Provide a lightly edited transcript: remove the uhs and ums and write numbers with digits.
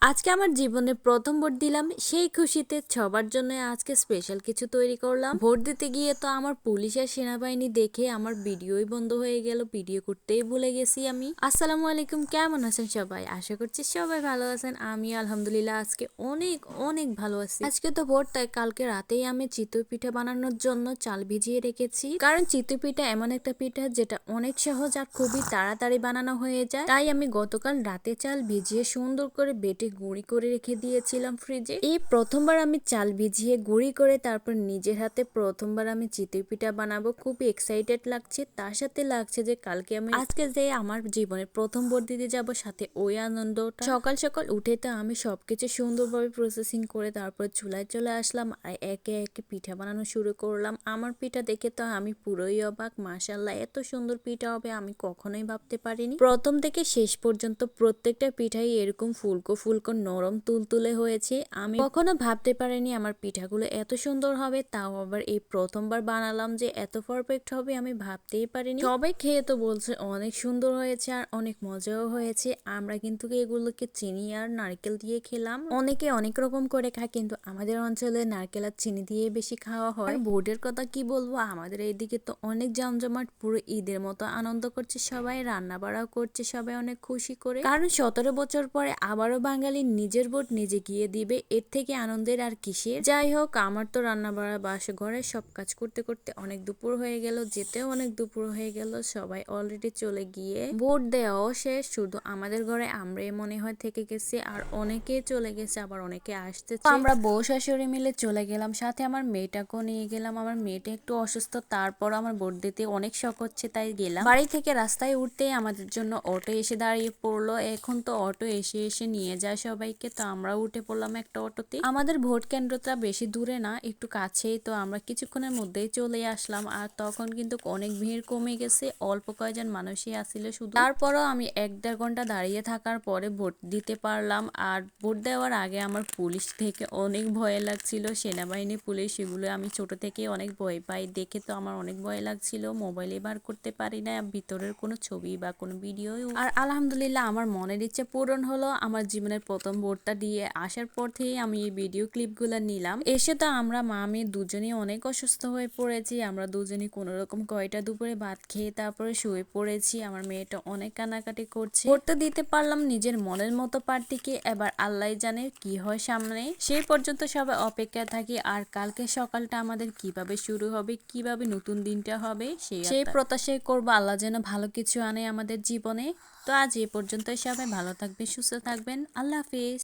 আজকে আমার জীবনে প্রথম ভোট দিলাম, সেই খুশিতে সবার জন্য আজকে স্পেশাল কিছু তৈরি করলাম। ভোট দিতে গিয়ে তো আমার পুলিশ আর সেনাবাহিনী দেখে আমার ভিডিওই বন্ধ হয়ে গেল, ভিডিও করতেই ভুলে গেছি আমি। আসসালামু আলাইকুম, কেমন আছেন সবাই? আশা করছি সবাই ভালো আছেন। আমি আলহামদুলিল্লাহ আজকে অনেক অনেক ভালো আছি। আজকে তো ভোট, তাই কালকে রাতেই আমি চিতই পিঠা বানানোর জন্য চাল ভিজিয়ে রেখেছি। কারণ চিতই পিঠা এমন একটা পিঠা যেটা অনেক সহজ আর খুবই তাড়াতাড়ি বানানো হয়ে যায়। তাই আমি গতকাল রাতে চাল ভিজিয়ে সুন্দর করে বেটে গুঁড়ি করে রেখে দিয়েছিলাম ফ্রিজে। এই প্রথমবার আমি চাল ভিজিয়ে গুঁড়ি করে তারপর নিজের হাতে প্রথমবার আমি চিতই পিঠা বানাবো, খুবই এক্সাইটেড লাগছে। তার সাথে লাগছে যে কালকে আমি আজকে যে আমার জীবনের প্রথম ভোট দিতে যাব, সাথে ওই আনন্দটা। সকাল সকাল উঠে তো আমি সবকিছু সুন্দরভাবে প্রসেসিং করে তারপর চুলায় চলে আসলাম আর একে একে পিঠা বানানো শুরু করলাম। আমার পিঠা দেখে তো আমি পুরোই অবাক। মাশাআল্লাহ, এত সুন্দর পিঠা হবে আমি কখনোই ভাবতে পারিনি। প্রথম থেকে শেষ পর্যন্ত প্রত্যেকটা পিঠাই এরকম ফুলকো ফুলকো নরম তুলতুলে হয়েছে। আমি কখনো ভাবতে পারিনি আমার পিঠাগুলো এত সুন্দর হবে, তাও আবার এই প্রথমবার বানালাম যে এত পারফেক্ট হবে আমি ভাবতেই পারিনি। সবাই খেয়ে তো বলছে অনেক সুন্দর হয়েছে আর অনেক মজাও হয়েছে। আমরা কিন্তু এগুলোকে চিনি আর নারকেল দিয়ে খেলাম। অনেকে অনেক রকম করে খায়, কিন্তু আমাদের অঞ্চলে নারকেল আর চিনি দিয়ে বেশি খাওয়া হয়। ভোটের কথা কি বলবো, আমাদের এইদিকে তো অনেক জমজমাট, পুরো ঈদের মতো আনন্দ করছে সবাই, রান্না বাড়াও করছে সবাই অনেক খুশি করে। কারণ 17 বছর পরে আবারও বাঙালি নিজের ভোট নিজে গিয়ে দিবে, এর থেকে আনন্দের আর কিসের। যাই হোক, আমার তো রান্না বাড়া বাসা ঘরে সব কাজ করতে করতে অনেক দুপুর হয়ে গেল, যেতেও অনেক দুপুর হয়ে গেল। সবাই অলরেডি চলে গিয়ে ভোট দেওয়াও শেষ, শুধু আমাদের ঘরে আমরাই মনে হয় থেকে গেছি, আর অনেকে চলে গেছে, আবার অনেকে আসতেছে। আমরা বউ শাশুড়ি মিলে চলে গেলাম, সাথে আমার মেয়েটাকেও নিয়ে গেলাম। আমার মেয়েটা একটু অসুস্থ, তারপর আমার ভোট দিতে অনেক শখ হচ্ছে তাই গেলাম। বাড়ি থেকে রাস্তায় উঠতেই আমাদের জন্য অটো এসে দাঁড়িয়ে পড়লো। এখন তো অটো এসে এসে নিয়ে যায় সবাইকে, তো আমরা উঠে পড়লাম একটা অটোতে। আমাদের ভোট কেন্দ্রটা বেশি দূরে না, একটু কাছেই, তো আমরা কিছুক্ষণের মধ্যেই চলে আসলাম। আর তখন কিন্তু অনেক ভিড় কমে গেছে, অল্প কয়েকজন মানুষই আসছিল শুধু। তারপরও আমি 1-1.5 ঘন্টা দাঁড়িয়ে থাকার পরে ভোট দিতে পারলাম। আর ভোট দেওয়ার আগে আমার পুলিশ থেকে অনেক ভয় লাগছিল, সেনাবাহিনী পুলিশ এগুলো আমি ছোট থেকে অনেক ভয় পাই, দেখে তো আমার অনেক ভয় লাগছিল। মোবাইলে বার করতে পারি না ভিতরের কোনো ছবি বা কোনো ভিডিও। আর আলহামদুলিল্লাহ আমার মনের ইচ্ছে পূরণ হলো। আমার জীবনের প্রথম ভোটটা দিয়ে আসার পর থেকেই আমি এই ভিডিও ক্লিপগুলো নিলাম। এসে তো আমরা মা মেয়ে দুজনেই অনেক অসুস্থ হয়ে পড়েছি। আমরা দুজনেই কোনো রকম কয়টা দুপুরে ভাত খেয়ে তারপরে শুয়ে পড়েছি। আমার মেয়েটা অনেক কান্নাকাটি করছে। ভোটটা দিতে পারলাম নিজের মনের মতো প্রার্থীকে, এবার আল্লাহ জানে কি হয় সামনে। সেই পর্যন্ত সবাই অপেক্ষায় থাকি, আর কালকে সকালটা আমাদের কিভাবে শুরু হবে, কিভাবে নতুন দিনটা হবে সেই প্রত্যাশাই করবো। আল্লাহ যেন ভালো কিছু আনে আমাদের জীবনে। তো আজ এ পর্যন্ত, সবাই ভালো থাকবেন, সুস্থ থাকবেন, আল্লাহ হাফিজ।